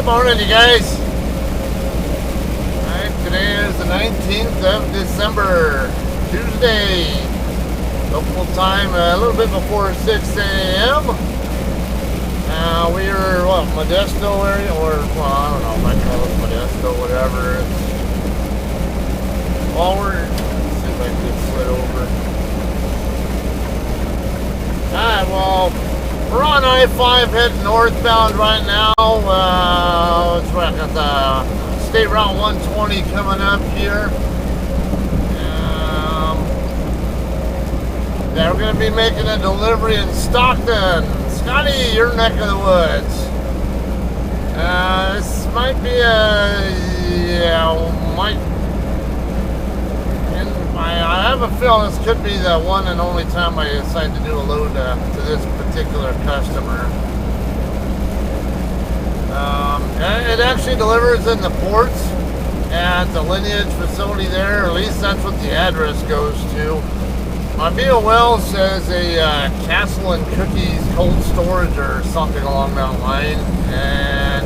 Good morning, you guys. Alright, today is the 19th of December, Tuesday. Local time a little bit before 6 a.m. We are, what, Modesto area? Or, well, I don't know if I call it Modesto, whatever. Let's see if I can get slid over. Alright, well, we're on I-5 heading northbound right now. It's right at the State Route 120 coming up here. Yeah, we're going to be making a delivery in Stockton. Scotty, your neck of the woods. This might be I have a feeling this could be the one and only time I decide to do a load to this particular customer. It actually delivers in the ports at the Lineage facility there, or at least that's what the address goes to. My BOL says a Castle and Cookies cold storage or something along that line, and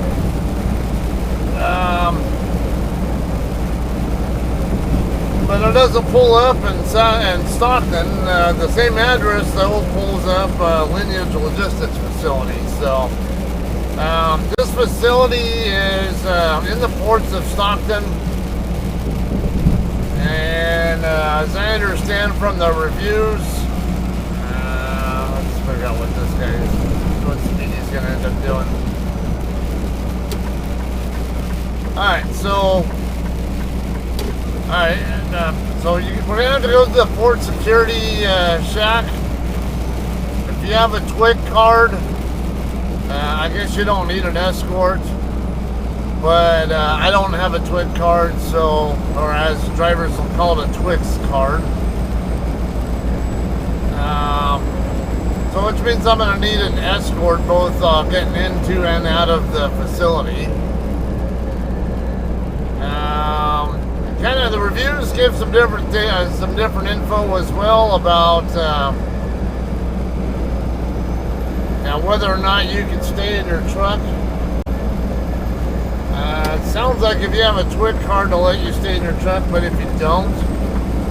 but it doesn't pull up in Stockton. The same address though pulls up Lineage Logistics facility. So this facility is in the ports of Stockton. And as I understand from the reviews, let's figure out what this guy is, what Speedy's going to end up doing. Alright, so we're going to have to go to the port security shack. If you have a TWIC card, I guess you don't need an escort. But I don't have a TWIC card, so, or as drivers will call it, a TWIX card. So which means I'm going to need an escort both getting into and out of the facility. Kind of the reviews give some different info as well about whether or not you can stay in your truck. It sounds like if you have a TWIC card, they'll let you stay in your truck, but if you don't,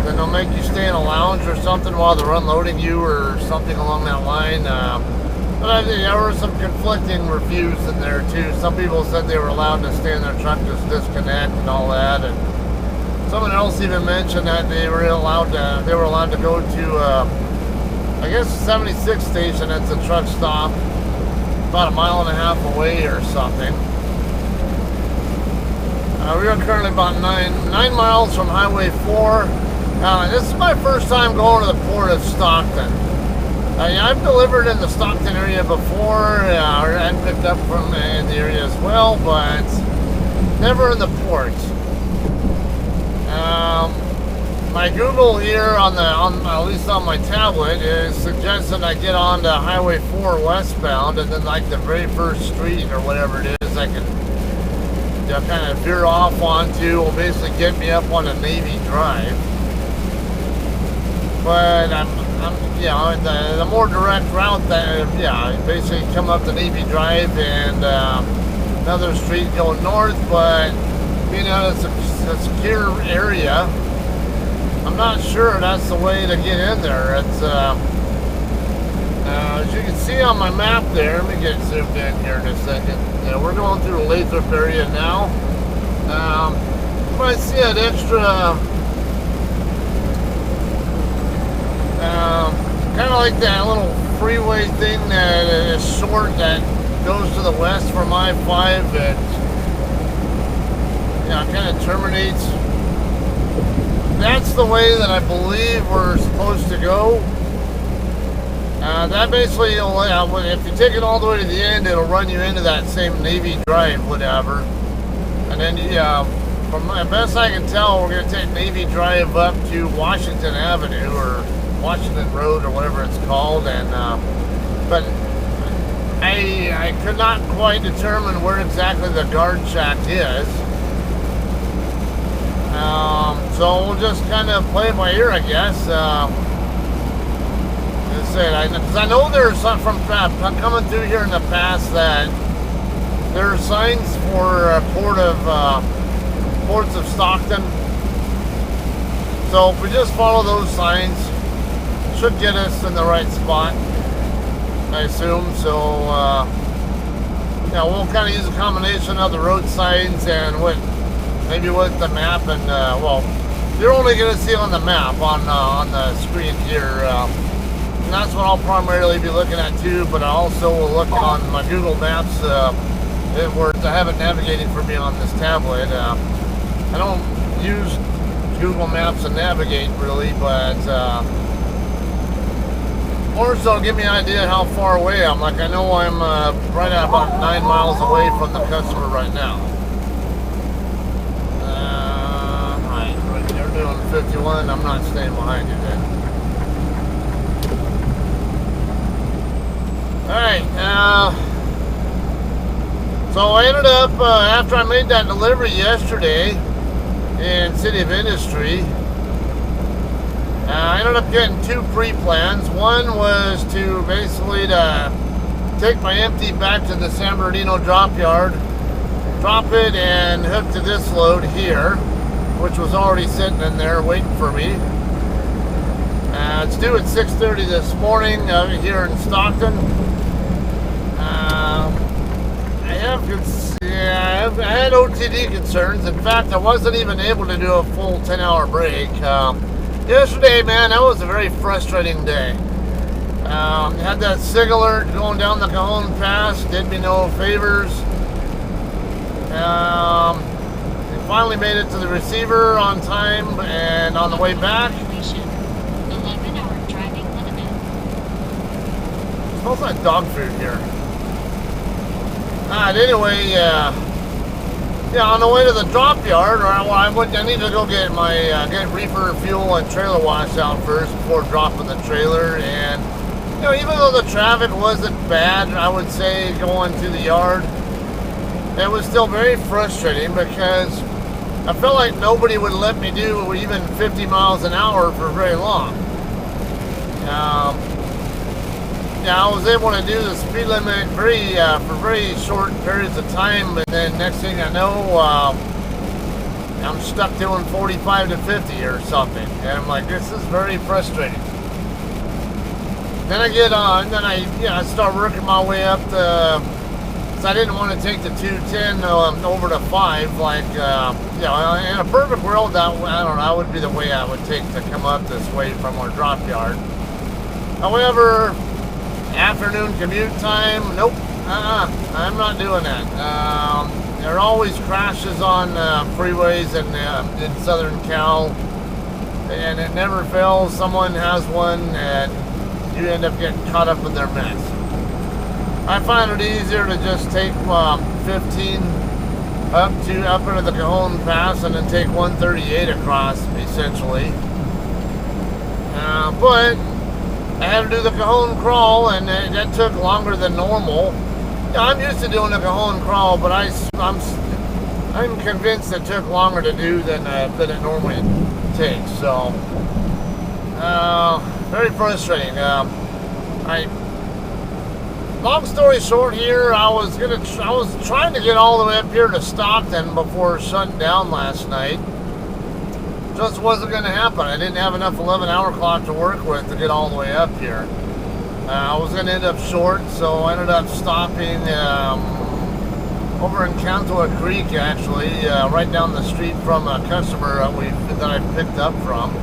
then they'll make you stay in a lounge or something while they're unloading you or something along that line. But I think there were some conflicting reviews in there too. Some people said they were allowed to stay in their truck, just disconnect and all that. And someone else even mentioned that they were allowed to go to, I guess, 76 station. It's a truck stop about 1.5 miles away or something. We are currently about 9 miles from Highway 4. This is my first time going to the port of Stockton. I've delivered in the Stockton area before, and picked up from in the area as well, but never in the port. My Google here at least on my tablet is suggesting I get on to Highway 4 westbound, and then like the very first street or whatever it is, I can kind of veer off onto, will basically get me up on a Navy Drive. But the more direct route, basically come up the Navy Drive and another street going north. But being out it's a secure area, I'm not sure that's the way to get in there. It's as you can see on my map there, let me get zoomed in here in a second. Yeah, we're going through the Lathrop area now. You might see an extra, kind of like that little freeway thing that is short that goes to the west from I-5 that kind of terminates. That's the way that I believe we're supposed to go. That basically, if you take it all the way to the end, it'll run you into that same Navy Drive, whatever. And then, from the best I can tell, we're going to take Navy Drive up to Washington Avenue, or Washington Road, or whatever it's called. And but I could not quite determine where exactly the guard shack is. So we'll just kind of play it by ear, I guess. Because I know there's some from coming through here in the past that There are signs for ports of Stockton. So if we just follow those signs, should get us in the right spot, I assume. So yeah, we'll kind of use a combination of the road signs and maybe with the map, and well, you're only going to see on the map on the screen here. And that's what I'll primarily be looking at too, but I also will look on my Google Maps where I have it navigating for me on this tablet. I don't use Google Maps to navigate really, but more so give me an idea how far away I'm. Like I know I'm right at about 9 miles away from the customer right now. Right, you're doing 51. I'm not staying behind you then. Alright, so I ended up, after I made that delivery yesterday in City of Industry, I ended up getting two pre-plans. One was to basically take my empty back to the San Bernardino drop yard, drop it and hook to this load here, which was already sitting in there waiting for me. It's due at 6:30 this morning here in Stockton. I had OTD concerns. In fact, I wasn't even able to do a full 10-hour break. Yesterday, man, that was a very frustrating day. Had that SIG alert going down the Cajon Pass, did me no favors. Finally made it to the receiver on time, and on the way back, 11-hour driving limit. It smells like dog food here. Anyway, yeah, on the way to the drop yard, I need to go get my get reefer fuel and trailer wash out first before dropping the trailer. And you know, even though the traffic wasn't bad, I would say going to the yard, it was still very frustrating because I felt like nobody would let me do even 50 miles an hour for very long. Yeah, I was able to do the speed limit for very short periods of time, and then next thing I know, I'm stuck doing 45 to 50 or something, and I'm like, this is very frustrating. Then I get on, then I start working my way up the. So I didn't want to take the 210 over to 5, like, you know, in a perfect world, I don't know, that would be the way I would take to come up this way from our drop yard. However, afternoon commute time, nope, I'm not doing that. There are always crashes on freeways in Southern Cal, and it never fails. Someone has one, and you end up getting caught up in their mess. I find it easier to just take 15 up into the Cajon Pass and then take 138 across, essentially. But I had to do the Cajon crawl, and that took longer than normal. I'm used to doing the Cajon crawl, but I'm convinced it took longer to do than it normally takes. So very frustrating. Long story short here, I was trying to get all the way up here to Stockton before shutting down last night. Just wasn't going to happen. I didn't have enough 11-hour clock to work with to get all the way up here. I was going to end up short, so I ended up stopping over in Cantua Creek, actually, right down the street from a customer that I picked up from.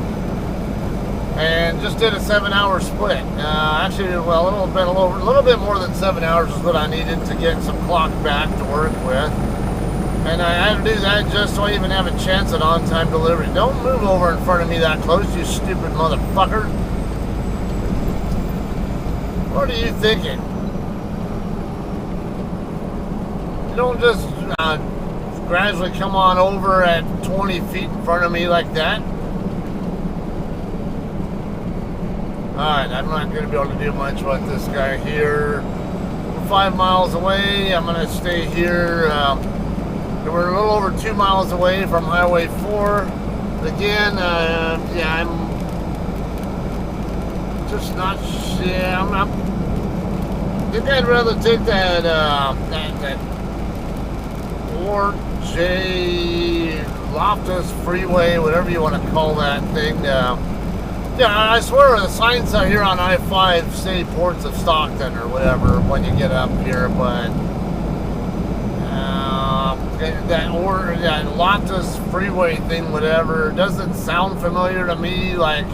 And just did a 7-hour split. Actually, well, a little bit more than 7 hours is what I needed to get some clock back to work with. And I had to do that just so I even have a chance at on-time delivery. Don't move over in front of me that close, you stupid motherfucker. What are you thinking? You don't just gradually come on over at 20 feet in front of me like that. Alright, I'm not going to be able to do much with this guy here. We're 5 miles away. I'm going to stay here. We're a little over 2 miles away from Highway 4. Again, yeah, I'm just not. Yeah, I think I'd rather take that Fort J Loftus Freeway, whatever you want to call that thing. Yeah, I swear the signs out here on I-5 say Ports of Stockton or whatever when you get up here, but that Loftus Freeway thing, whatever, doesn't sound familiar to me. Like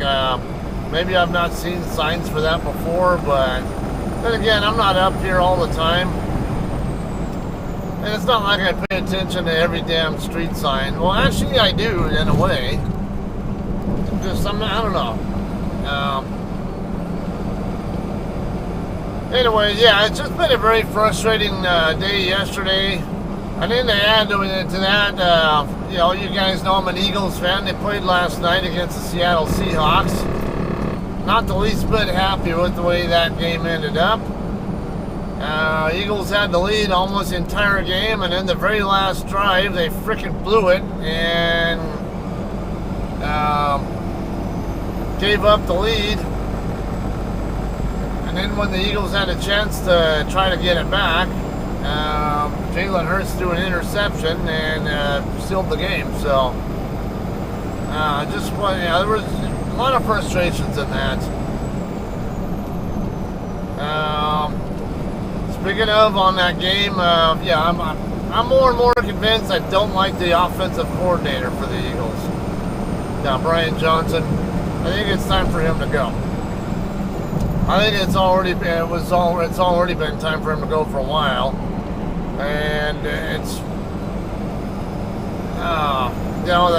maybe I've not seen signs for that before, but then again, I'm not up here all the time, and it's not like I pay attention to every damn street sign. Well, actually, I do in a way. Just I don't know. Anyway, yeah, it's just been a very frustrating day yesterday. And then to add to that, you know, you guys know I'm an Eagles fan. They played last night against the Seattle Seahawks. Not the least bit happy with the way that game ended up. Eagles had the lead almost the entire game, and then the very last drive, they freaking blew it and gave up the lead. And then when the Eagles had a chance to try to get it back, Jalen Hurts threw an interception and sealed the game. So, there was a lot of frustrations in that. Speaking of on that game, yeah, I'm more and more convinced I don't like the offensive coordinator for the Eagles. Now, Brian Johnson, I think it's time for him to go. I think it's already been time for him to go for a while, and it's you know,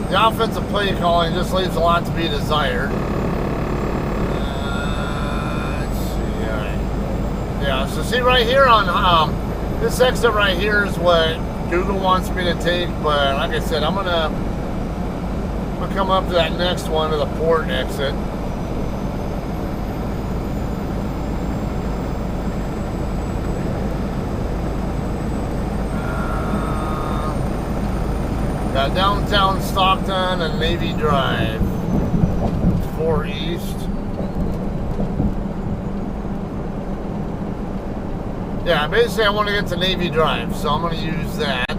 the offensive play calling just leaves a lot to be desired. Let's see, yeah. So see right here on this exit right here is what Google wants me to take, but like I said, I'm gonna come up to that next one to the port exit. Got downtown Stockton and Navy Drive, 4 East. Yeah, basically I want to get to Navy Drive, so I'm going to use that.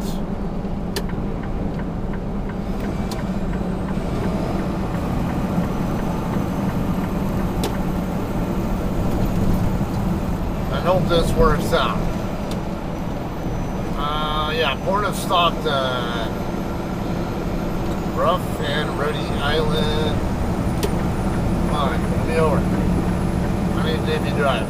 I hope this works out. Yeah, Port of Stockton. Rough and Ready Island. Come on, get me over. I need Navy Drive.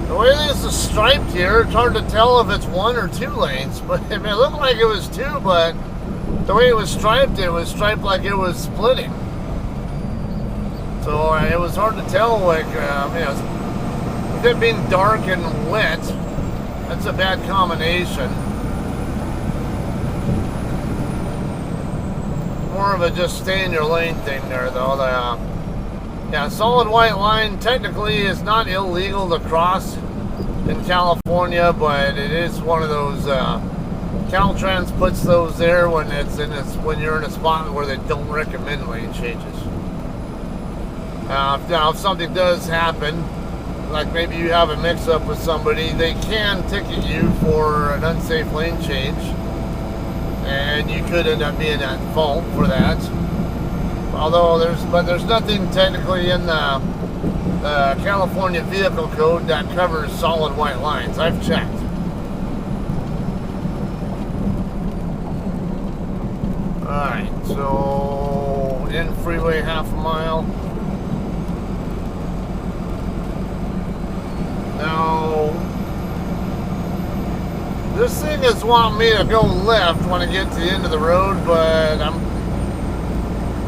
The way this is striped here, it's hard to tell if it's 1 or 2 lanes, but I mean, it looked like it was 2, but the way it was striped like it was splitting. So it was hard to tell, like, you know, with it being dark and wet, that's a bad combination. More of a just stay in your lane thing there, though. Yeah, solid white line technically is not illegal to cross in California, but it is one of those. Caltrans puts those there when when you're in a spot where they don't recommend lane changes. Now, if something does happen, like maybe you have a mix-up with somebody, they can ticket you for an unsafe lane change. And you could end up being at fault for that. Although there's nothing technically in the California Vehicle Code that covers solid white lines. I've checked. Alright, so in freeway half a mile. Now, this thing is wanting me to go left when I get to the end of the road, but I'm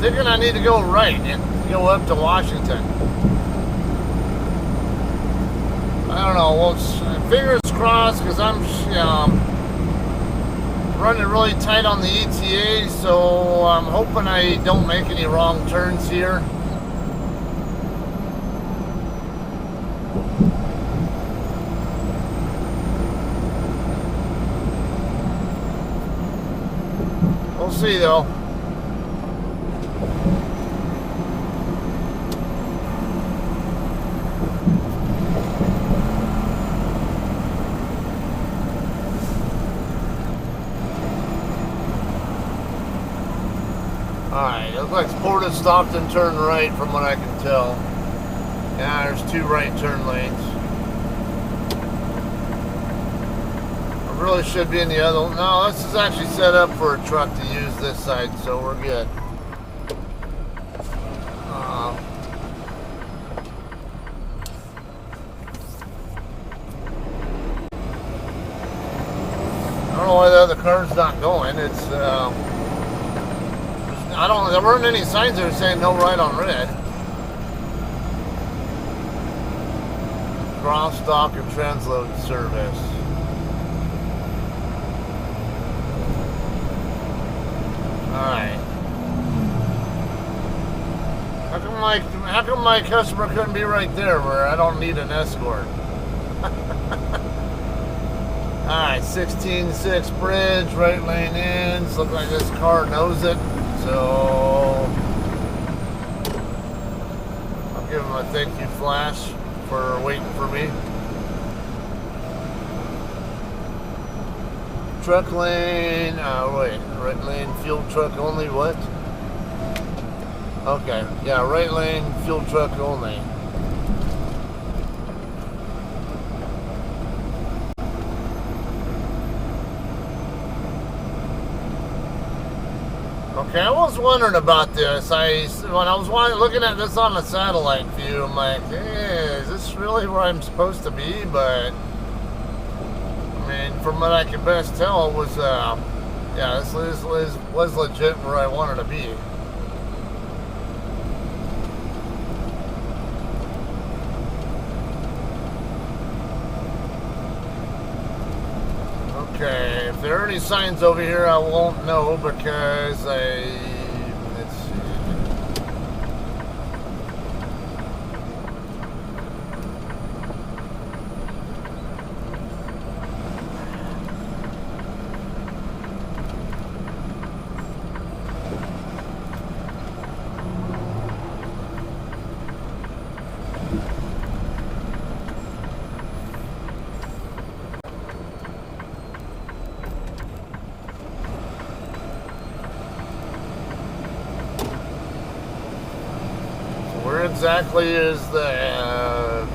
thinking I need to go right and go up to Washington. I don't know. Well, fingers crossed, because I'm running really tight on the ETA, so I'm hoping I don't make any wrong turns here. We'll see, though. over to Stockton, turn right from what I can tell. Yeah, there's 2 right turn lanes. I really should be in the other one. No, this is actually set up for a truck to use this side, so we're good. I don't know why the other car's not going. It's, there weren't any signs there saying no right on red. Cross dock and transload service. Alright. How come my customer couldn't be right there where I don't need an escort? Alright, 16-6 bridge, right lane in. Looks like this car knows it, so I'll give him a thank you flash for waiting for me. Truck lane, wait, right lane, fuel truck only, what? Okay, yeah, right lane, fuel truck only. Okay, I was wondering about this. When I was looking at this on the satellite view, I'm like, hey, is this really where I'm supposed to be? But I mean, from what I can best tell, it was, yeah, this was legit where I wanted to be. Okay, if there are any signs over here, I won't know because let's see. Where exactly is the,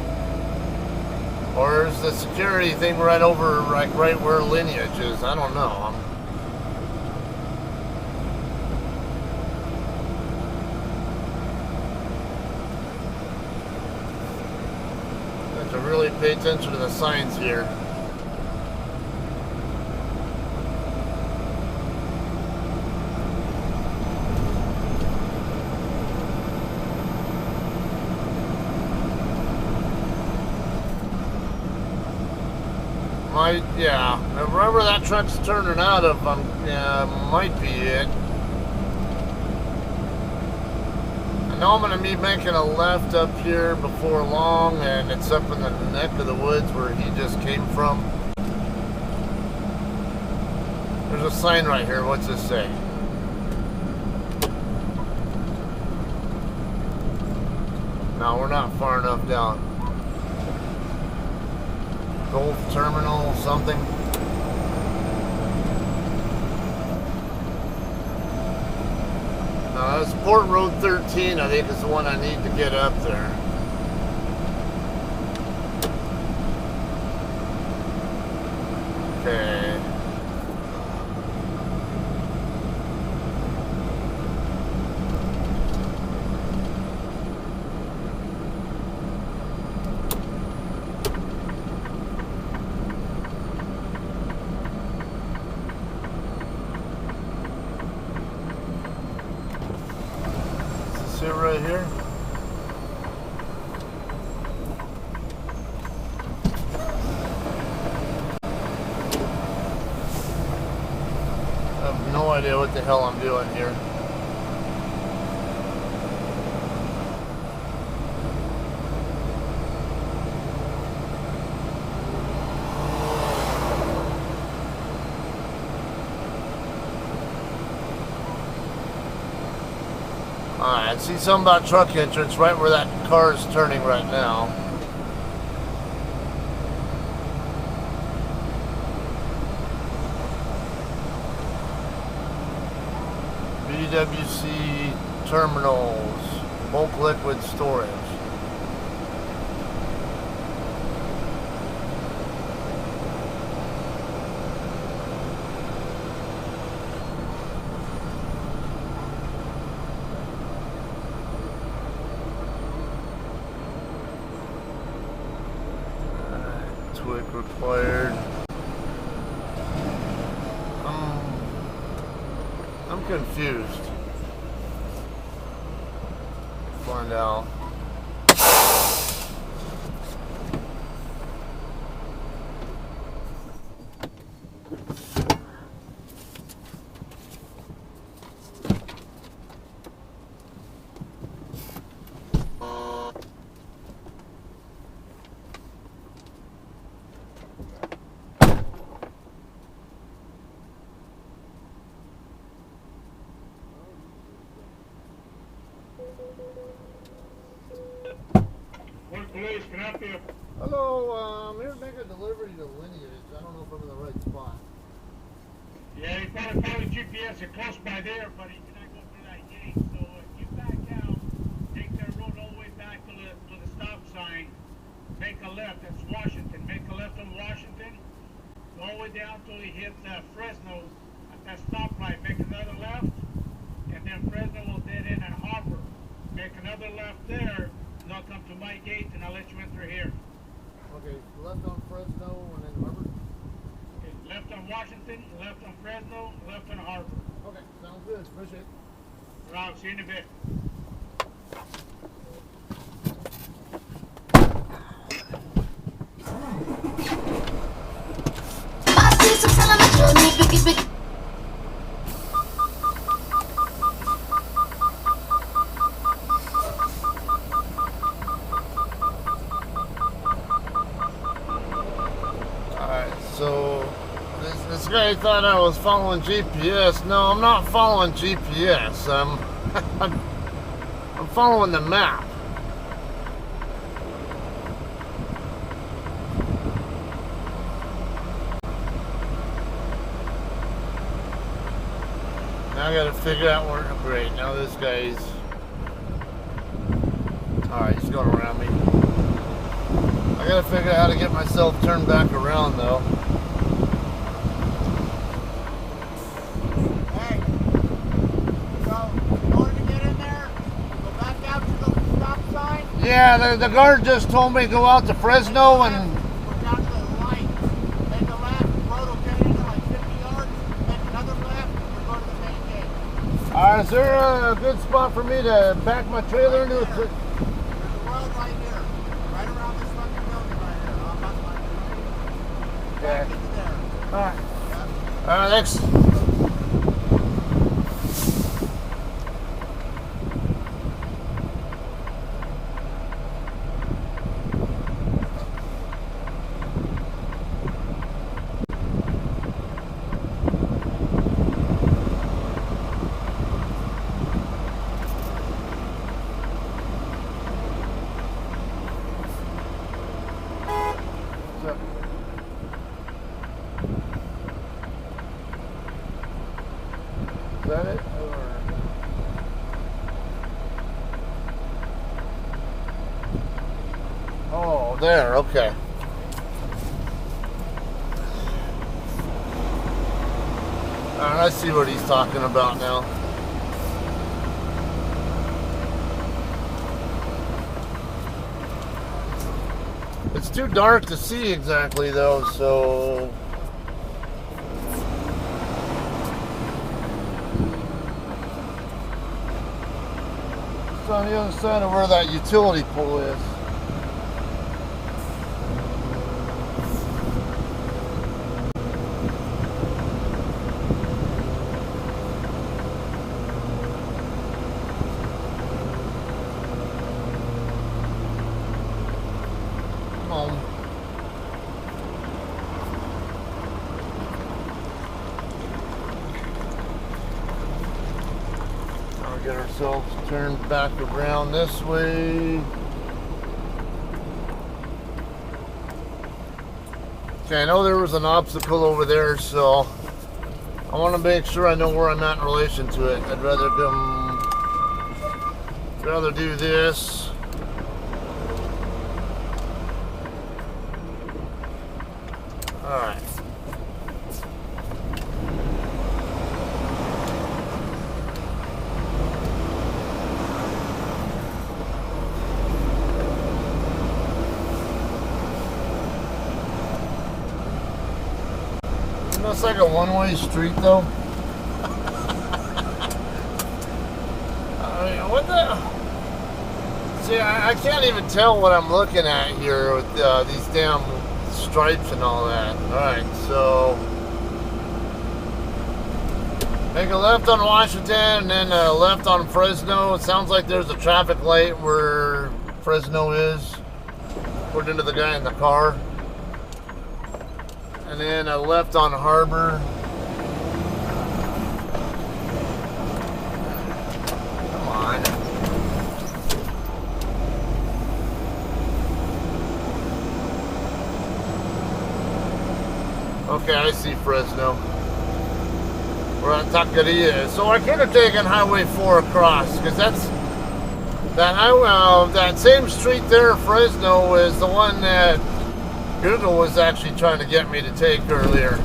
or is the security thing right over, like right where Lineage is? I don't know. I have to really pay attention to the signs here. Yeah, wherever that truck's turning out of, yeah, might be it. I know I'm going to be making a left up here before long, and it's up in the neck of the woods where he just came from. There's a sign right here. What's this say? No, we're not far enough down. Gulf Terminal something. It's Port Road 13, I think is the one I need to get up there. Okay. Is it right here? I have no idea what the hell I'm doing here. Alright, I see something about truck entrance right where that car is turning right now. BWC terminals, bulk liquid storage. Twig required. I'm confused. Find out. Police, can I help you? Hello, I'm here to make a delivery to Lineage. I don't know if I'm in the right spot. Yeah, you probably found the GPS. You're close by there, but you cannot go through that gate. So if you back out, take that road all the way back to the stop sign, make a left. That's Washington. Make a left on Washington. Go all the way down till you hit Fresno at that stoplight. Make another left, and then Fresno will dead end at Harbor. Make another left there. And I'll come to my gate and I'll let you enter here. Okay, left on Fresno and then Harbor? Okay, left on Washington, left on Fresno, left on Harbor. Okay, sounds good. Appreciate it. Right, see you in a bit. So this guy thought I was following GPS. No, I'm not following GPS. I'm following the map. Now I gotta figure out where to brake. Now this guy's alright, he's going around me. I gotta figure out how to get myself turned back around though. Hey, so in order to get in there, go back out to the stop sign. Yeah, the guard just told me to go out to Fresno and Go down to the light. Make a left. Road will get into like 50 yards. Make another left and go to the main gate. is there a good spot for me to back my trailer into? There's a road right here. Right around this fucking building right here. I'm not like it. Yeah. Back into there. Alright. Yeah. Alright, thanks. Is that it? Oh, there, okay. Alright, I see what he's talking about now. It's too dark to see exactly though, so it's on the other side of where that utility pole is. Get ourselves turned back around this way. Okay, I know there was an obstacle over there, so I want to make sure I know where I'm at in relation to it. I'd rather come I'd rather do this. Alright. It's like a one-way street, though. I mean, what the? See, I can't even tell what I'm looking at here with these damn stripes and all that. Alright, so make a left on Washington and then a left on Fresno. It sounds like there's a traffic light where Fresno is, according to the guy in the car. And then a left on Harbor. Come on. Okay, I see Fresno. We're on Taqueria. So I could have taken Highway 4 across, because that's that same street there, Fresno, is the one that Google was actually trying to get me to take earlier.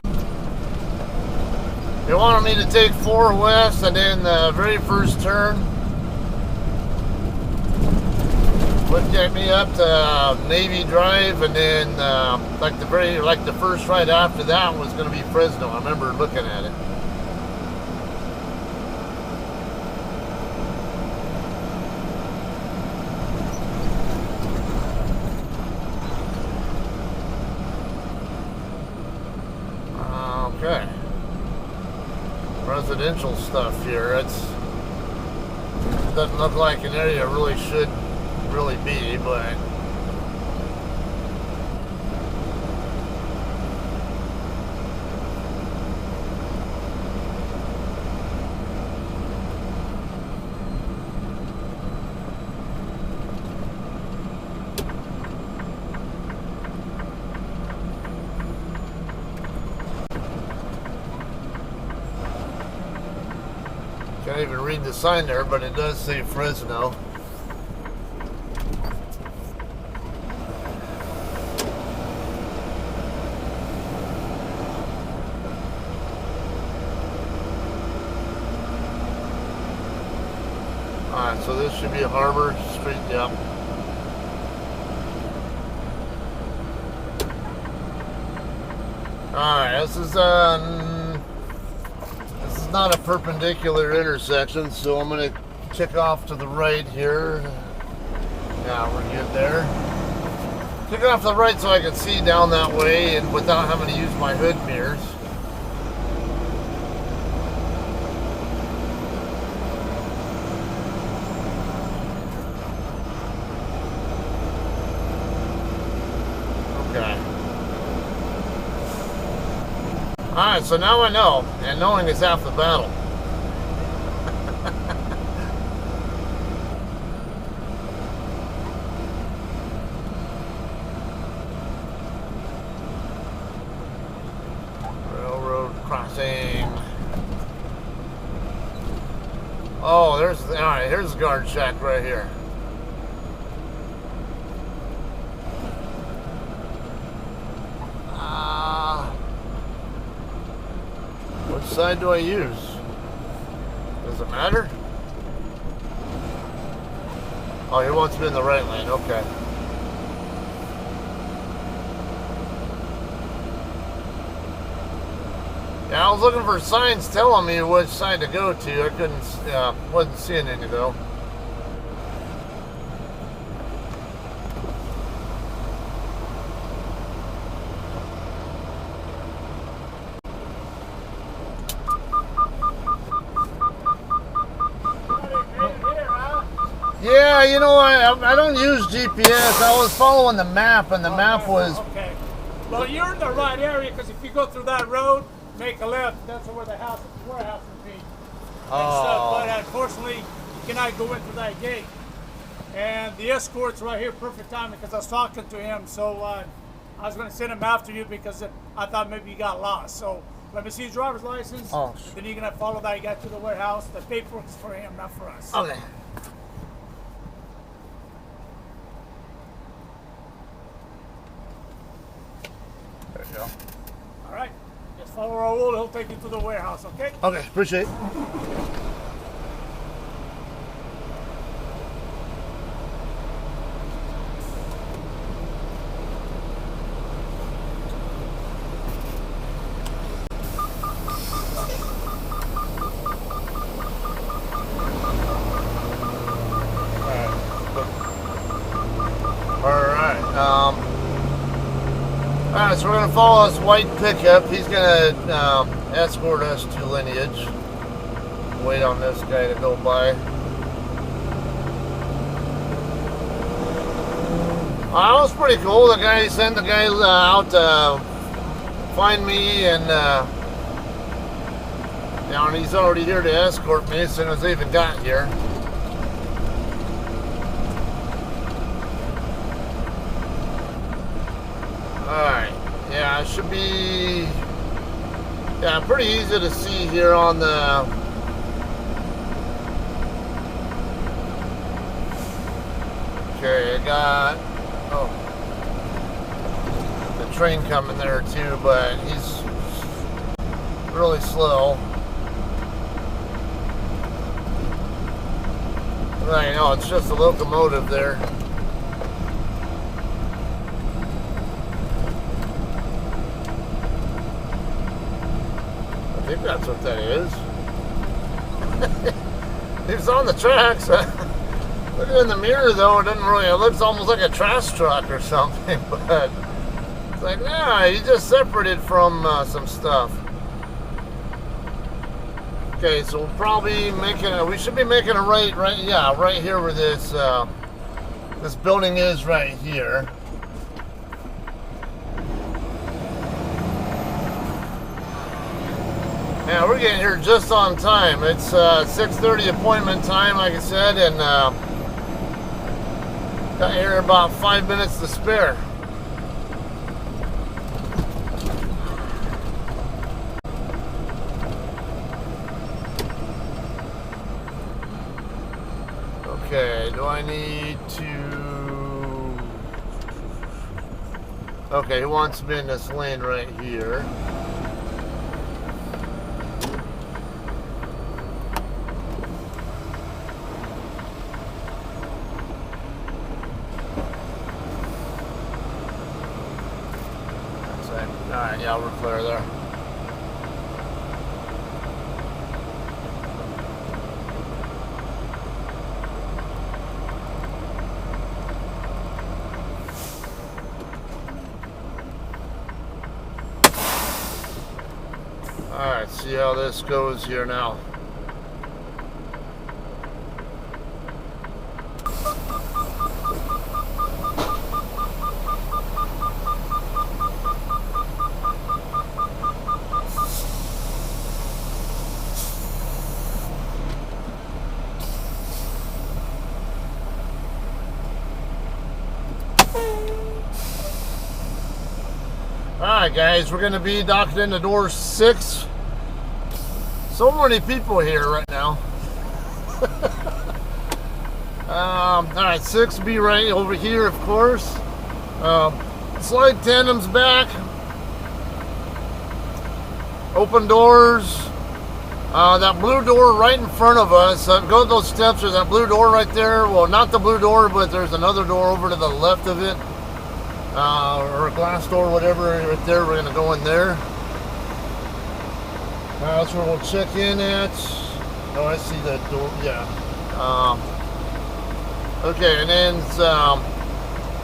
They wanted me to take 4 west and then the very first turn would get me up to Navy Drive, and then like the first right after that was going to be Fresno. I remember looking at it. Okay. Residential stuff here. It doesn't look like an area it really should really be, but can't even read the sign there, but it does say Fresno. Alright, so this should be Harbor Street, yep. Alright, this is not a perpendicular intersection, so I'm going to kick off to the right here. Yeah, we're good there. Kick off to the right so I can see down that way and without having to use my hood mirrors. Okay. Alright, so now I know, and knowing is half the battle. Railroad crossing. Oh, alright, here's the guard shack right here. Which side do I use? Does it matter? Oh, he wants me in the right lane. Okay. Yeah, I was looking for signs telling me which side to go to. I wasn't seeing any though. Yeah, you know, I don't use GPS. I was following the map, and the map was... Okay. Well, you're in the right area, because if you go through that road, make a left, that's where the warehouse would be. But unfortunately, you cannot go in through that gate. And the escort's right here, perfect timing, because I was talking to him. So I was going to send him after you because I thought maybe you got lost. So let me see his driver's license. Oh. Then you're going to follow that guy to the warehouse. The paperwork's for him, not for us. Okay. we go. All right. Just follow Raul. He'll take you to the warehouse, okay? Okay, appreciate it. Alright, so we're going to follow this white pickup. He's going to escort us to Lineage. Wait on this guy to go by. That was pretty cool. The guy sent the guy out to find me, and and he's already here to escort me as soon as I even got here. Alright, yeah, it should be pretty easy to see here on the okay, I got the train coming there too, but he's really slow. Right, no, it's just a locomotive there. I think that's what that is. It's on the tracks. Looking in the mirror though, it doesn't really, it looks almost like a trash truck or something, but it's like, nah, he just separated from some stuff. Okay, so we'll probably we should be making a right here where this this building is right here. Yeah, we're getting here just on time. It's 6:30 appointment time, like I said, and got here about 5 minutes to spare. Okay, do I need to... Okay, he wants me in this lane right here. Alright, yeah, we're clear there. Alright, see how this goes here now. Alright guys, we're going to be docked into door 6. So many people here right now. Alright, 6 will be right over here, of course. Slide tandem's back. Open doors. That blue door right in front of us. Go to those steps, there's that blue door right there. Well, not the blue door, but there's another door over to the left of it. Or a glass door, whatever, right there. We're going to go in there. That's where we'll check in at. Oh, I see that door. Yeah. Okay, and then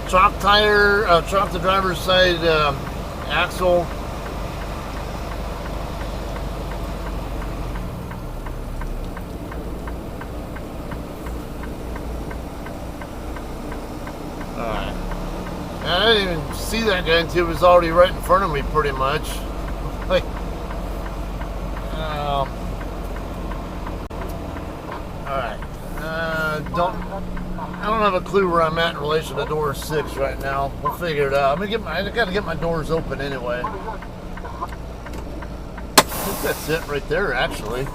chop tire, chop the driver's side axle. Alright. I didn't even see that guy until he was already right in front of me, pretty much. Like, alright. I don't have a clue where I'm at in relation to door 6 right now. We'll figure it out. I gotta get my doors open anyway. I think that's it right there, actually.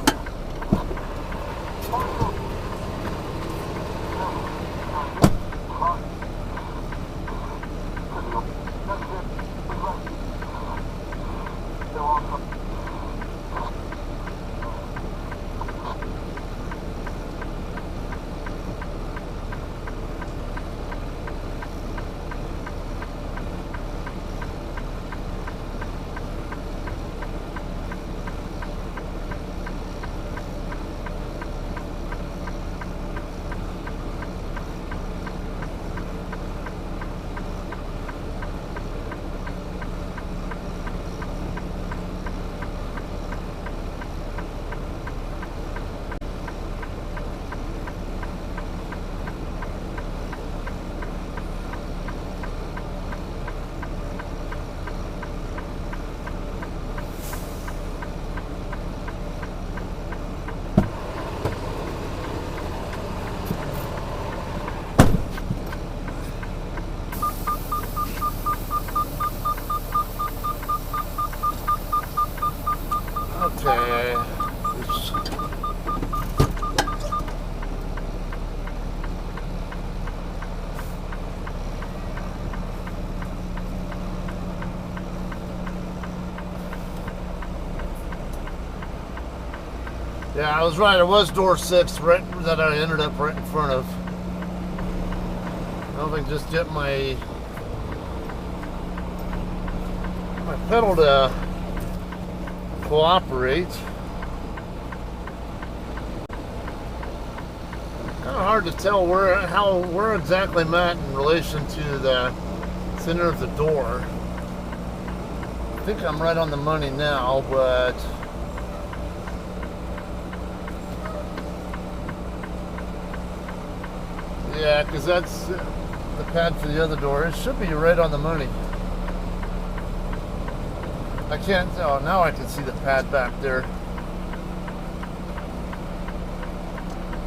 Okay. Oops. Yeah, I was right. It was door 6 right that I ended up right in front of. I don't know if I can just get my pedal to cooperate. Kind of hard to tell where exactly I'm at in relation to the center of the door. I think I'm right on the money now, but yeah, because that's the pad for the other door. It should be right on the money. I can't. Oh, now I can see the pad back there.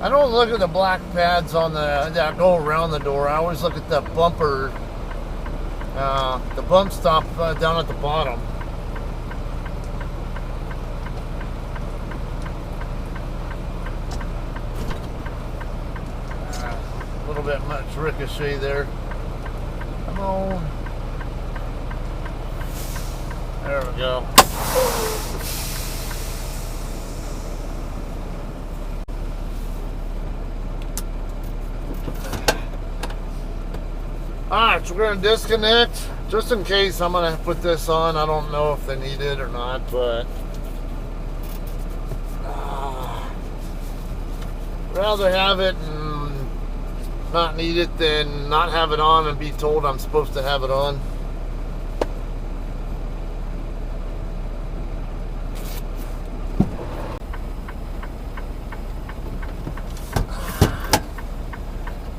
I don't look at the black pads on that go around the door. I always look at the bumper, the bump stop down at the bottom. A little bit much ricochet there. Come on. There we go. Alright, so we're going to disconnect. Just in case I'm going to put this on. I don't know if they need it or not, but rather have it and not need it than not have it on and be told I'm supposed to have it on.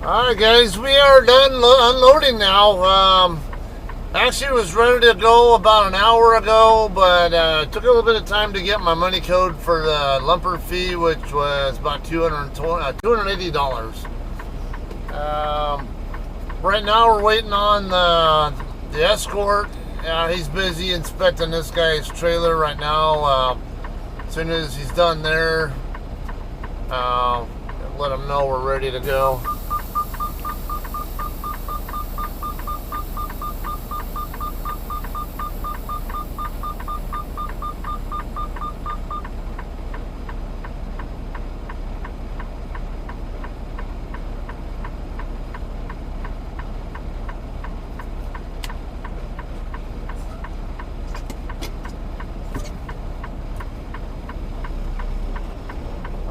Alright guys, we are done unloading now. Actually was ready to go about an hour ago, but it took a little bit of time to get my money code for the lumper fee, which was about $280. Right now we're waiting on the escort. He's busy inspecting this guy's trailer right now. As soon as he's done there, let him know we're ready to go.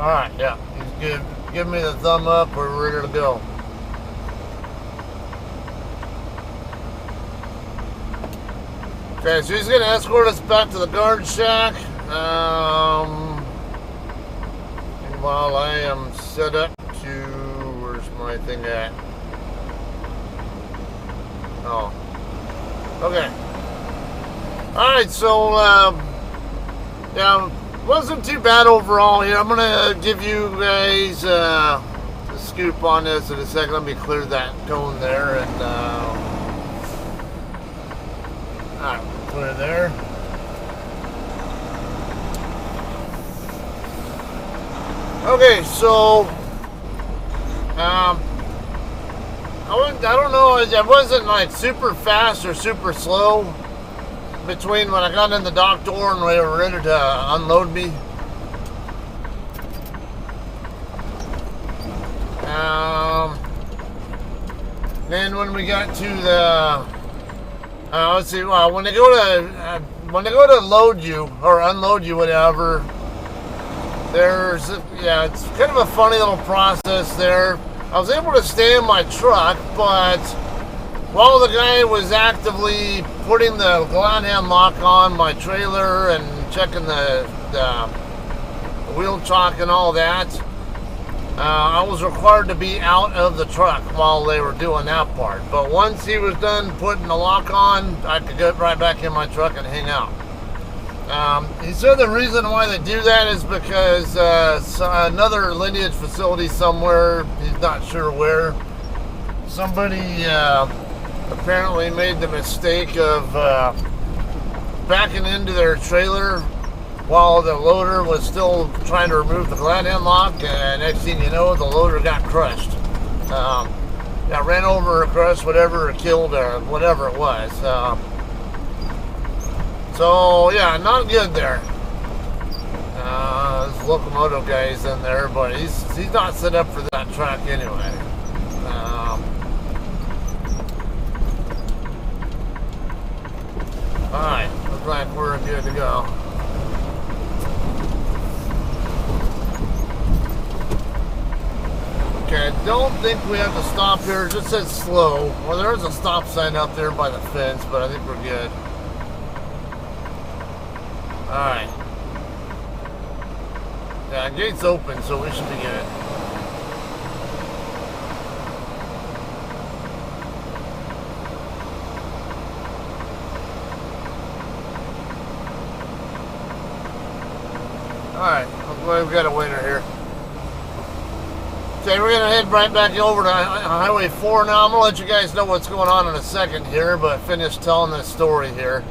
Alright, yeah, he's good. Give me the thumb up, we're ready to go. Okay, so he's going to escort us back to the guard shack. And while I am set up to, where's my thing at? Oh, okay. Alright, so, yeah, wasn't too bad overall here. I'm gonna give you guys a scoop on this in a second. Let me clear that cone there and alright, clear there. Okay, so I don't know, it wasn't like super fast or super slow between when I got in the dock door and they were ready to unload me. Then when we got to the let's see, when they go to load you or unload you, whatever, there's it's kind of a funny little process there. I was able to stay in my truck, but while the guy was actively putting the glide hand lock on my trailer and checking the wheel chock and all that, I was required to be out of the truck while they were doing that part. But once he was done putting the lock on, I could get right back in my truck and hang out. He said the reason why they do that is because another Lineage facility somewhere, he's not sure where, somebody apparently made the mistake of backing into their trailer while the loader was still trying to remove the glad end lock, and next thing you know, the loader got crushed. Got ran over or crushed, whatever, or killed, or whatever it was. So yeah, not good there. This locomotive guy's in there, but he's not set up for that track anyway. Alright, looks like we're good to go. Okay, I don't think we have to stop here. It just says slow. Well, there is a stop sign up there by the fence, but I think we're good. Alright. Yeah, gate's open, so we should be good. Alright, we've got a winner here. Okay, we're going to head right back over to Highway 4 now. I'm going to let you guys know what's going on in a second here, but finish telling this story here.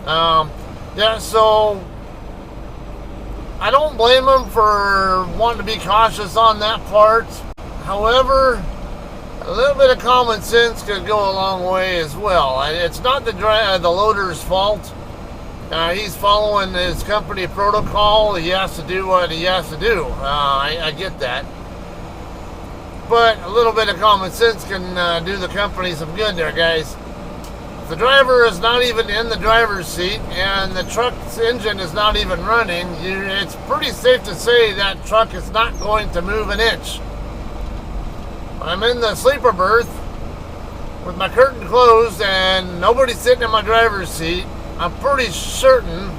Yeah, so I don't blame them for wanting to be cautious on that part. However, a little bit of common sense could go a long way as well. It's not the loader's fault. He's following his company protocol. He has to do what he has to do. I get that. But a little bit of common sense can do the company some good there, guys. The driver is not even in the driver's seat and the truck's engine is not even running. It's pretty safe to say that truck is not going to move an inch. I'm in the sleeper berth with my curtain closed and nobody's sitting in my driver's seat. I'm pretty certain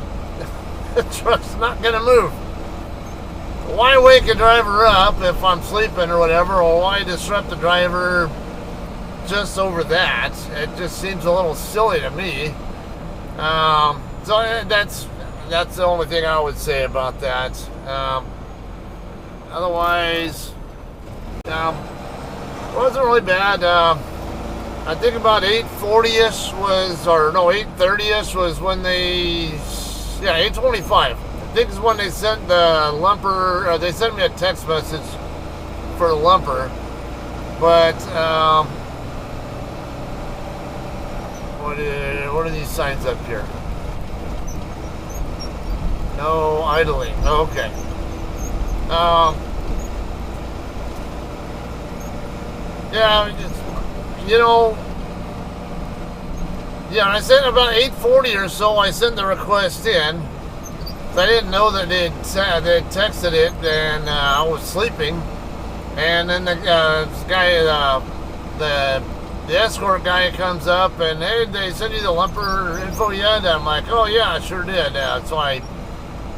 the truck's not going to move. Why wake a driver up if I'm sleeping or whatever, or why disrupt the driver just over that? It just seems a little silly to me. So that's the only thing I would say about that. Otherwise, it wasn't really bad. I think about 8:40ish was, or no, 8:30ish was when they, yeah, 8:25. I think is when they sent the lumper, they sent me a text message for the lumper. But, what are these signs up here? No idling. Oh, okay. Yeah, you know, yeah, I sent about 8:40 or so, I sent the request in. I didn't know that they texted it, and I was sleeping. And then the guy, the escort guy comes up and, hey, they sent you the lumper info yet? And I'm like, oh yeah, I sure did. So I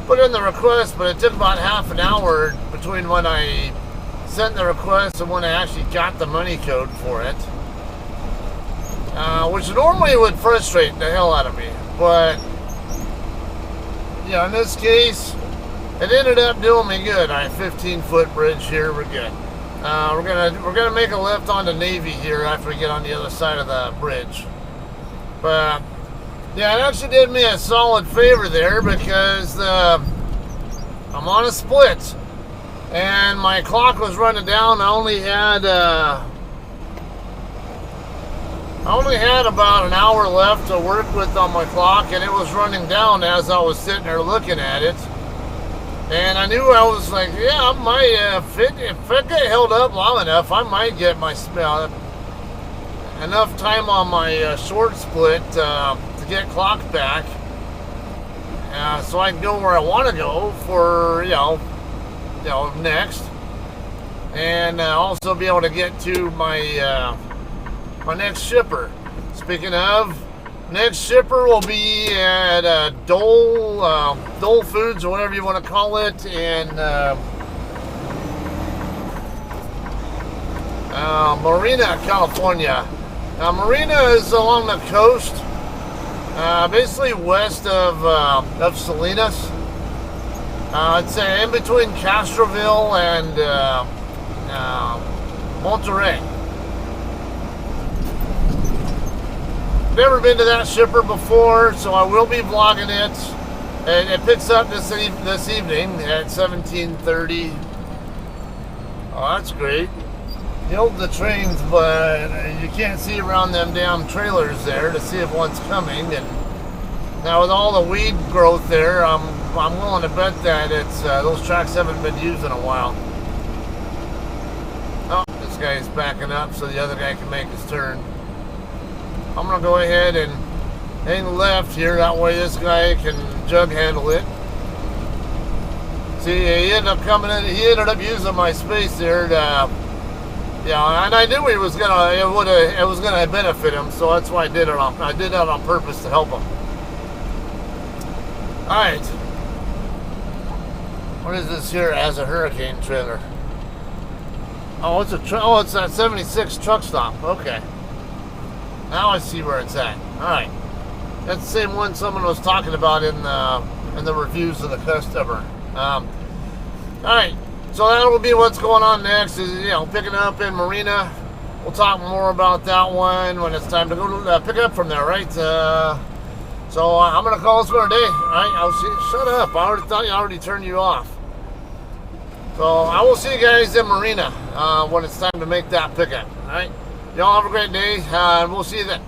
put in the request, but it took about half an hour between when I sent the request and when I actually got the money code for it. Which normally would frustrate the hell out of me, but yeah, in this case, it ended up doing me good. I have a 15-foot bridge here. We're good. We're gonna make a left onto Navy here after we get on the other side of the bridge. But yeah, it actually did me a solid favor there because I'm on a split, and my clock was running down. I only had about an hour left to work with on my clock, and it was running down as I was sitting there looking at it. And I knew, I was like, yeah, I might, if it get held up long enough, I might get my enough time on my short split to get clock back, so I can go where I want to go for, you know, next, and also be able to get to my my next shipper. Speaking of, next shipper will be at Dole Foods, or whatever you want to call it, in Marina, California. Marina is along the coast, basically west of Salinas. It's in between Castroville and Monterey. Never been to that shipper before, so I will be vlogging it. And it picks up this evening at 17:30. Oh, that's great. You hold the trains, but you can't see around them damn trailers there to see if one's coming. And now with all the weed growth there, I'm willing to bet that it's those tracks haven't been used in a while. Oh, this guy is backing up so the other guy can make his turn. I'm gonna go ahead and hang left here. That way this guy can jug handle it. See, he ended up coming in. He ended up using my space there to. Yeah, and I knew it was gonna benefit him, so that's why I did it on purpose to help him. All right, what is this here? As a hurricane trailer. Oh, it's that 76 truck stop. Okay, now I see where it's at. All right, that's the same one someone was talking about in the reviews of the customer. All right. So that will be what's going on next, is, you know, picking up in Marina. We'll talk more about that one when it's time to go pick up from there, right? So I'm going to call this one a day. All right, I'll see. Shut up. I already thought I already turned you off. So I will see you guys in Marina when it's time to make that pickup. All right? Y'all have a great day, and we'll see you then.